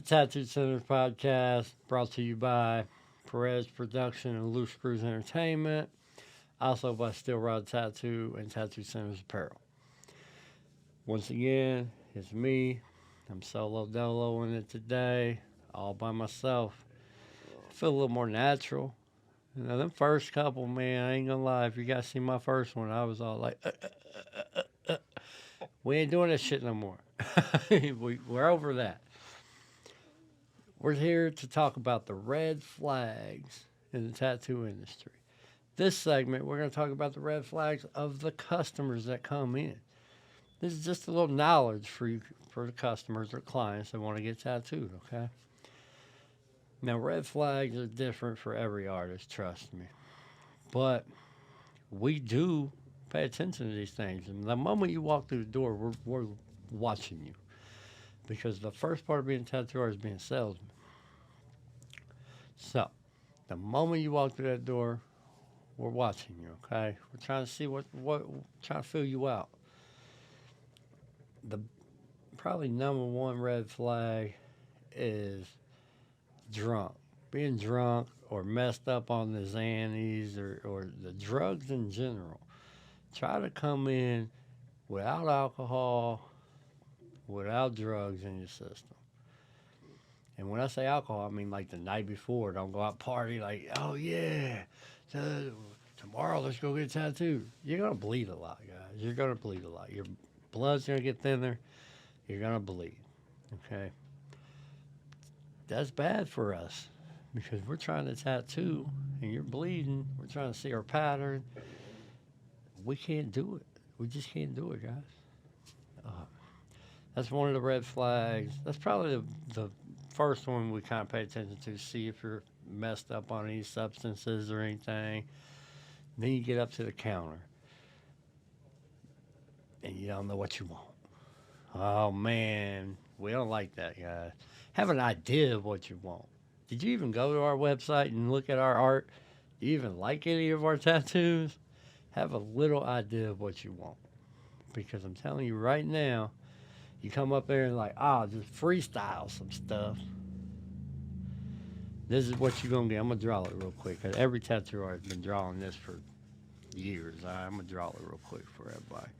Tattoo Centers podcast brought to you by Perez Production and Loose Screws Entertainment, also by Steel Rod Tattoo and Tattoo Centers Apparel. Once again, it's me. I'm solo dolo in it today, all by myself. I feel a little more natural. You know, them first couple, man, I ain't gonna lie. If you guys see my first one, I was all like, we ain't doing this shit no more. We're over that. We're here to talk about the red flags in the tattoo industry. This segment, we're going to talk about the red flags of the customers that come in. This is just a little knowledge for you, for the customers or clients that want to get tattooed, okay? Now, red flags are different for every artist, trust me. But we do pay attention to these things. And the moment you walk through the door, we're watching you. Because the first part of being a tattoo artist is being a salesman. So, the moment you walk through that door, we're watching you, okay? We're trying to see what trying to fill you out. The probably number one red flag is drunk. Being drunk or messed up on the Xannies or the drugs in general. Try to come in without alcohol, without drugs in your system. And when I say alcohol, I mean like the night before. Don't go out party like, oh yeah, tomorrow let's go get tattooed. You're going to bleed a lot, guys. You're going to bleed a lot. Your blood's going to get thinner. You're going to bleed, okay? That's bad for us because we're trying to tattoo and you're bleeding. We're trying to see our pattern. We can't do it. We just can't do it, guys. That's one of the red flags. That's probably the first one we kind of pay attention to, see if you're messed up on any substances or anything. Then you get up to the counter and you don't know what you want. Oh man, we don't like that, guys. Have an idea of what you want. Did you even go to our website and look at our art? Do you even like any of our tattoos? Have a little idea of what you want. Because I'm telling you right now, you come up there and like, just freestyle some stuff. This is what you're going to get. I'm going to draw it real quick. Cause every tattoo artist has been drawing this for years. All right, I'm going to draw it real quick for everybody.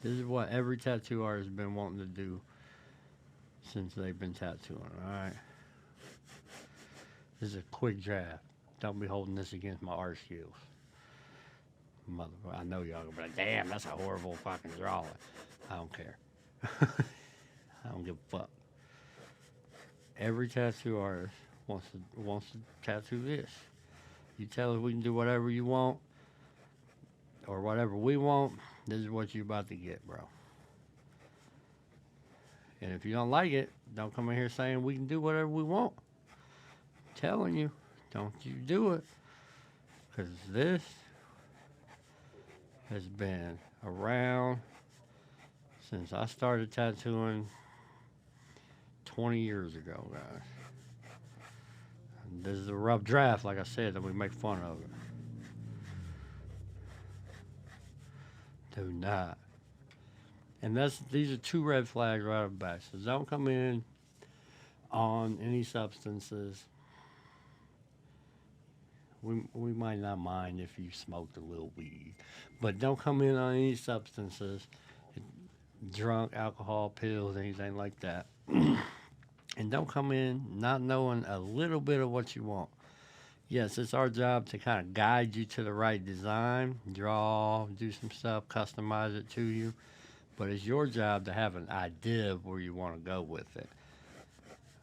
This is what every tattoo artist has been wanting to do since they've been tattooing, all right? This is a quick draft. Don't be holding this against my art skills. I know y'all gonna be like, damn, that's a horrible fucking drawing. I don't care. I don't give a fuck. Every tattoo artist wants to tattoo this. You tell us we can do whatever you want or whatever we want, this is what you're about to get, bro. And if you don't like it, don't come in here saying we can do whatever we want. I'm telling you, don't you do it. Because this has been around since I started tattooing 20 years ago, guys. And this is a rough draft, like I said, that we make fun of it. Do not. And these are two red flags right off the bat. So don't come in on any substances. We might not mind if you smoked a little weed, but don't come in on any substances, drunk, alcohol, pills, anything like that. And don't come in not knowing a little bit of what you want. Yes, it's our job to kind of guide you to the right design, draw, do some stuff, customize it to you. But it's your job to have an idea of where you want to go with it.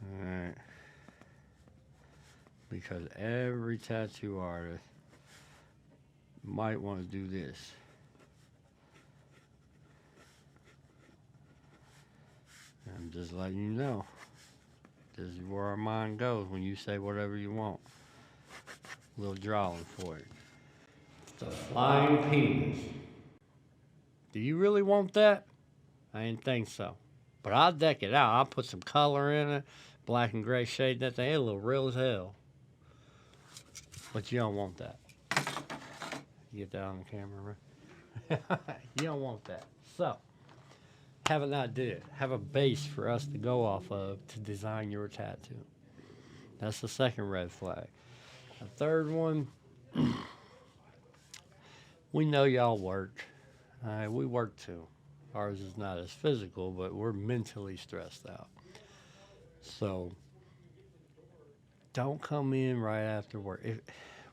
All right. Because every tattoo artist might want to do this. I'm just letting you know. This is where our mind goes when you say whatever you want. A little drawing for it. The flying penis. Do you really want that? I didn't think so. But I'll deck it out. I'll put some color in it. Black and gray shade. That thing. It'll look real as hell. But you don't want that. You get that on the camera, right? You don't want that. So, have an idea, have a base for us to go off of to design your tattoo. That's the second red flag. The third one, we know y'all work. All right, we work too. Ours is not as physical, but we're mentally stressed out. So don't come in right after work.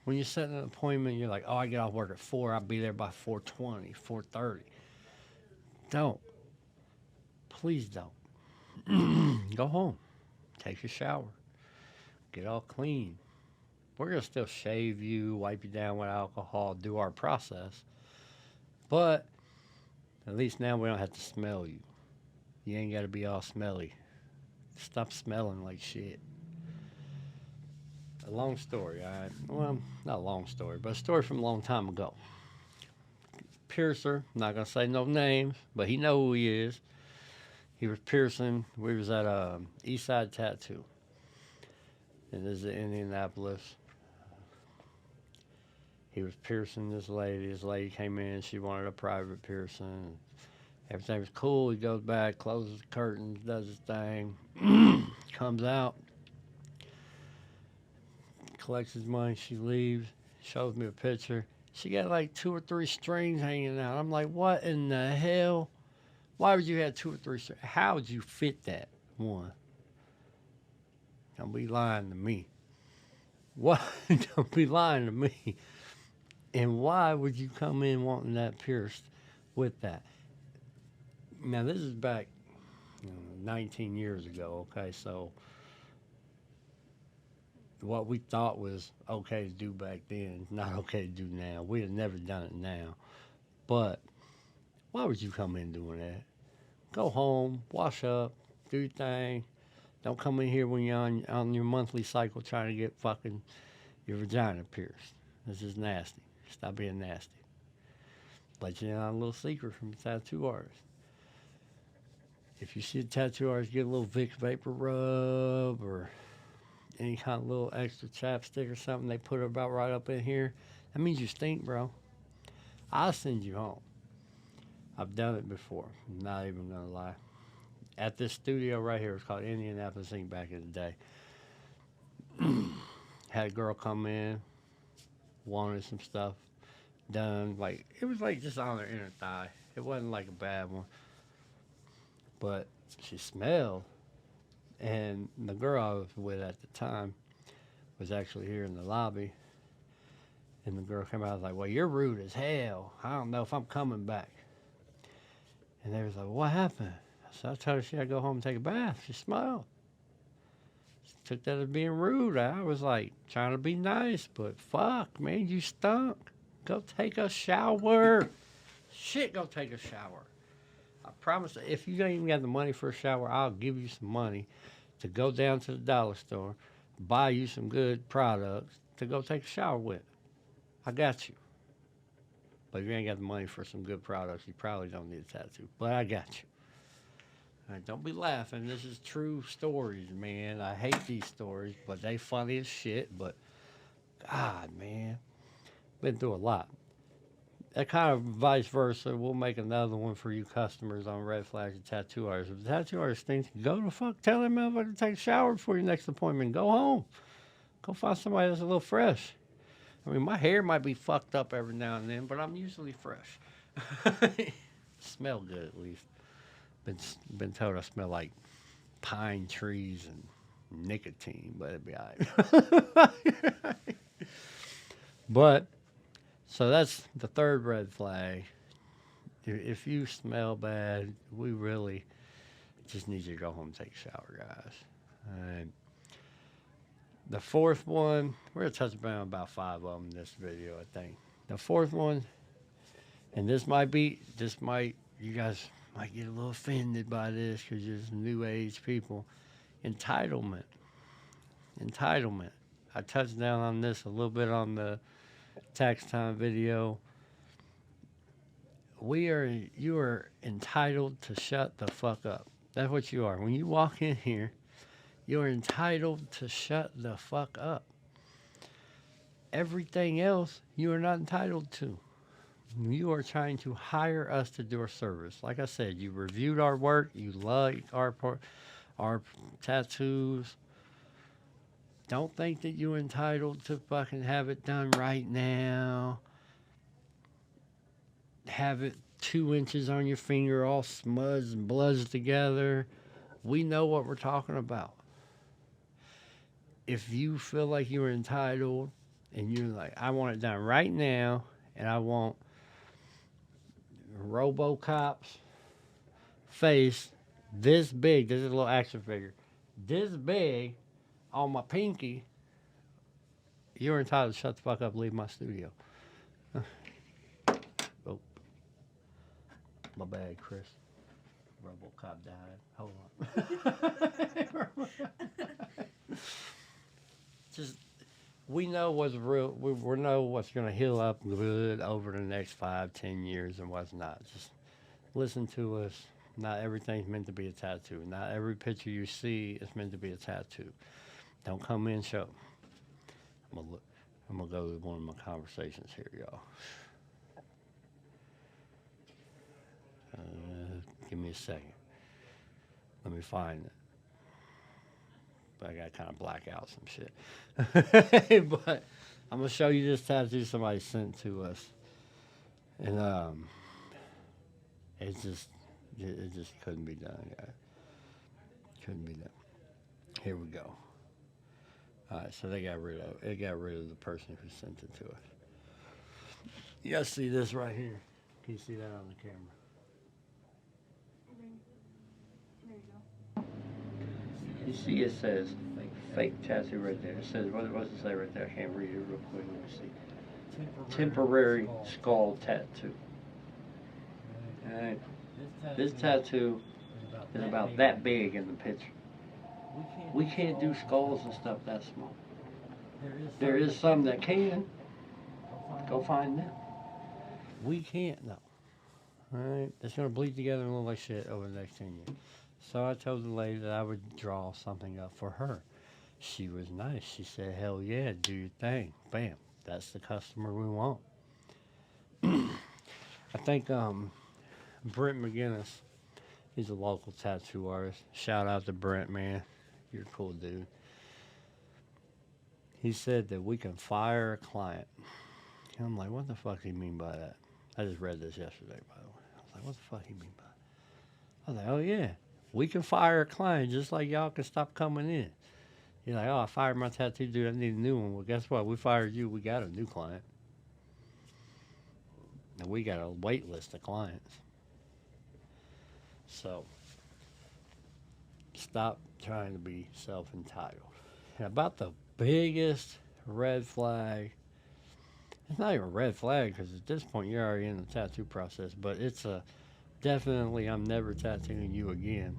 When you're setting an appointment, you're like, oh, I get off work at 4. I'll be there by 4:20, 4:30. Don't. Please don't. Go home. Take a shower. Get all clean. We're going to still shave you, wipe you down with alcohol, do our process. But at least now we don't have to smell you. You ain't got to be all smelly. Stop smelling like shit. A long story, all right? Well, not a long story, but a story from a long time ago. Piercer, not going to say no names, but he know who he is. He was piercing. We was at East Side Tattoo. And this is in Indianapolis. He was piercing this lady. This lady came in. She wanted a private piercing. Everything was cool. He goes back, closes the curtains, does his thing, comes out, collects his money. She leaves, shows me a picture. She got like 2 or 3 strings hanging out. I'm like, what in the hell? Why would you have 2 or 3 strings? How would you fit that one? Don't be lying to me. What? Don't be lying to me. And why would you come in wanting that pierced with that? Now, this is back 19 years ago, okay? So what we thought was okay to do back then, not okay to do now. We'd have never done it now. But why would you come in doing that? Go home, wash up, do your thing. Don't come in here when you're on your monthly cycle trying to get fucking your vagina pierced. This is nasty. Stop being nasty. Let you in on a little secret from a tattoo artist. If you see a tattoo artist get a little Vicks Vapor Rub or any kind of little extra chapstick or something, they put it about right up in here, that means you stink, bro. I'll send you home. I've done it before. I'm not even going to lie. At this studio right here, it's called Indianapolis Inc. back in the day. Had a girl come in, wanted some stuff done. Like, it was like just on her inner thigh. It wasn't like a bad one. But she smelled. And the girl I was with at the time was actually here in the lobby. And the girl came out and was like, well, you're rude as hell. I don't know if I'm coming back. And they was like, what happened? So I told her she had to go home and take a bath. She smiled. She took that as being rude. I was like trying to be nice, but fuck, man, you stunk. Go take a shower. Shit, go take a shower. I promise, if you don't even got the money for a shower, I'll give you some money to go down to the dollar store, buy you some good products to go take a shower with. I got you. But if you ain't got the money for some good products, you probably don't need a tattoo. But I got you. All right, don't be laughing. This is true stories, man. I hate these stories, but they funny as shit. But, God, man. Been through a lot. That kind of vice versa. We'll make another one for you customers on red flags and tattoo artists. If the tattoo artist thinks, go to fuck. Tell that motherfucker to take a shower before your next appointment. Go home. Go find somebody that's a little fresh. I mean, my hair might be fucked up every now and then, but I'm usually fresh. Smell good, at least. Been told I smell like pine trees and nicotine, but it'd be all right. But, so that's the third red flag. If you smell bad, we really just need you to go home and take a shower, guys. All right. The fourth one, we're going to touch about 5 of them in this video, I think. The fourth one, and you guys might get a little offended by this because you're new age people. Entitlement. I touched down on this a little bit on the tax time video. You are entitled to shut the fuck up. That's what you are. When you walk in here, you're entitled to shut the fuck up. Everything else you are not entitled to. You are trying to hire us to do a service. Like I said, you reviewed our work. You like our tattoos. Don't think that you're entitled to fucking have it done right now. Have it 2 inches on your finger, all smuds and bloods together. We know what we're talking about. If you feel like you're entitled and you're like, I want it done right now, and I want RoboCop's face this big. This is a little action figure. This big on my pinky. You're entitled to shut the fuck up and leave my studio. Oh, my bad, Chris. RoboCop died. Hold on. Just we know what's real. We know what's going to heal up good over the next 5, 10 years and what's not. Just listen to us. Not everything's meant to be a tattoo. Not every picture you see is meant to be a tattoo. Don't come in show. I'm gonna go to one of my conversations here, y'all. Give me a second. Let me find it. But I got to kind of black out some shit. But I'm gonna show you this tattoo somebody sent to us, and it just couldn't be done, guys. Couldn't be done. Here we go. All right, so they got rid of it. Got rid of the person who sent it to us. You guys see this right here? Can you see that on the camera? There you go. You see it says like fake tattoo right there. It says, what does it say right there? I can't read it real quick. Let me see. Temporary skull tattoo. Alright. This tattoo is about that big in the picture. We can't do skulls and stuff that small. There is some that can. Go find them. We can't, no. Alright, it's going to bleed together and look like shit over the next 10 years. So I told the lady that I would draw something up for her. She was nice. She said, hell yeah, do your thing. Bam. That's the customer we want. I think Brent McGinnis, he's a local tattoo artist. Shout out to Brent, man. You're a cool dude. He said that we can fire a client. And I'm like, what the fuck do you mean by that? I just read this yesterday, by the way. I was like, what the fuck do you mean by that? I was like, oh yeah, we can fire a client just like y'all can stop coming in. You're like, oh, I fired my tattoo dude, I need a new one. Well, guess what? We fired you, we got a new client. And we got a wait list of clients. So, stop trying to be self-entitled. And about the biggest red flag, it's not even a red flag because at this point you're already in the tattoo process, but it's a definitely I'm never tattooing you again,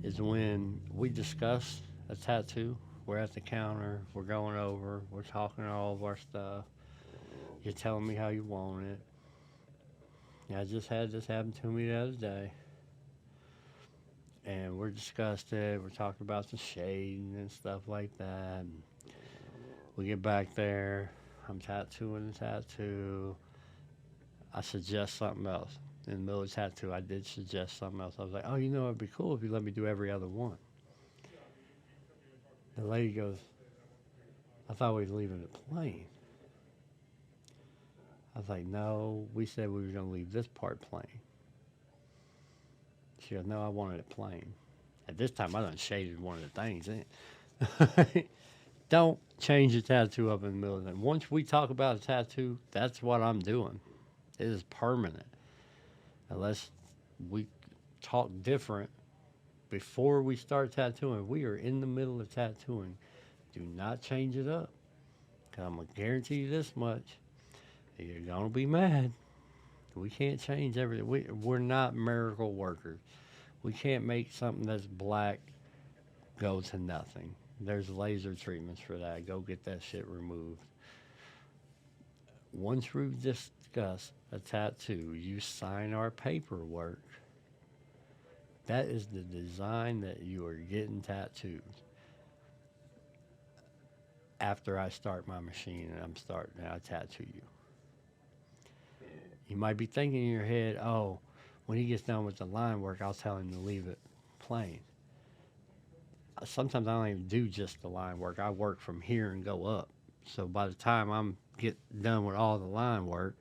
is when we discuss a tattoo. We're at the counter, we're going over, we're talking all of our stuff. You're telling me how you want it. I just had this happen to me the other day. And we're discussing it, we're talking about the shading and stuff like that. And we get back there, I'm tattooing the tattoo. I suggest something else. In the middle of the tattoo, I did suggest something else. I was like, oh, you know, it'd be cool if you let me do every other one. The lady goes, I thought we were leaving it plain. I was like, no, we said we were going to leave this part plain. She goes, no, I wanted it plain. At this time, I done shaded one of the things in. Don't change the tattoo up in the middle of it. Once we talk about a tattoo, that's what I'm doing. It is permanent. Unless we talk different before we start tattooing. We are in the middle of tattooing. Do not change it up. Because I'm going to guarantee you this much. You're going to be mad. We can't change everything. We're not miracle workers. We can't make something that's black go to nothing. There's laser treatments for that. Go get that shit removed. Once we discuss a tattoo, you sign our paperwork. That is the design that you are getting tattooed. After I start my machine and I tattoo you. You might be thinking in your head, oh, when he gets done with the line work, I'll tell him to leave it plain. Sometimes I don't even do just the line work. I work from here and go up. So by the time I'm get done with all the line work,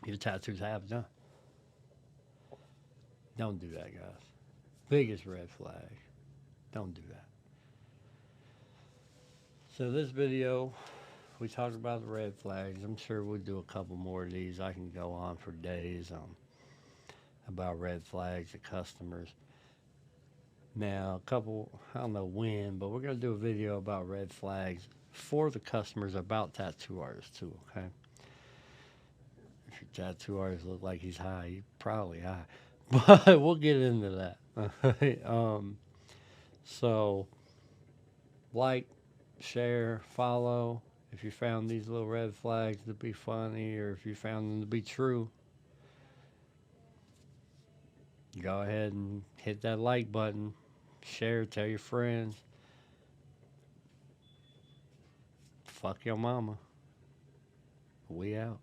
your tattoo's half done. Don't do that, guys. Biggest red flag. Don't do that. So this video, we talked about the red flags. I'm sure we'll do a couple more of these. I can go on for days about red flags to customers. Now, a couple, I don't know when, but we're going to do a video about red flags for the customers about tattoo artists too, okay? If your tattoo artist look like he's high, he's probably high. But we'll get into that. So, like, share, follow. If you found these little red flags to be funny or if you found them to be true, go ahead and hit that like button. Share, tell your friends. Fuck your mama. We out.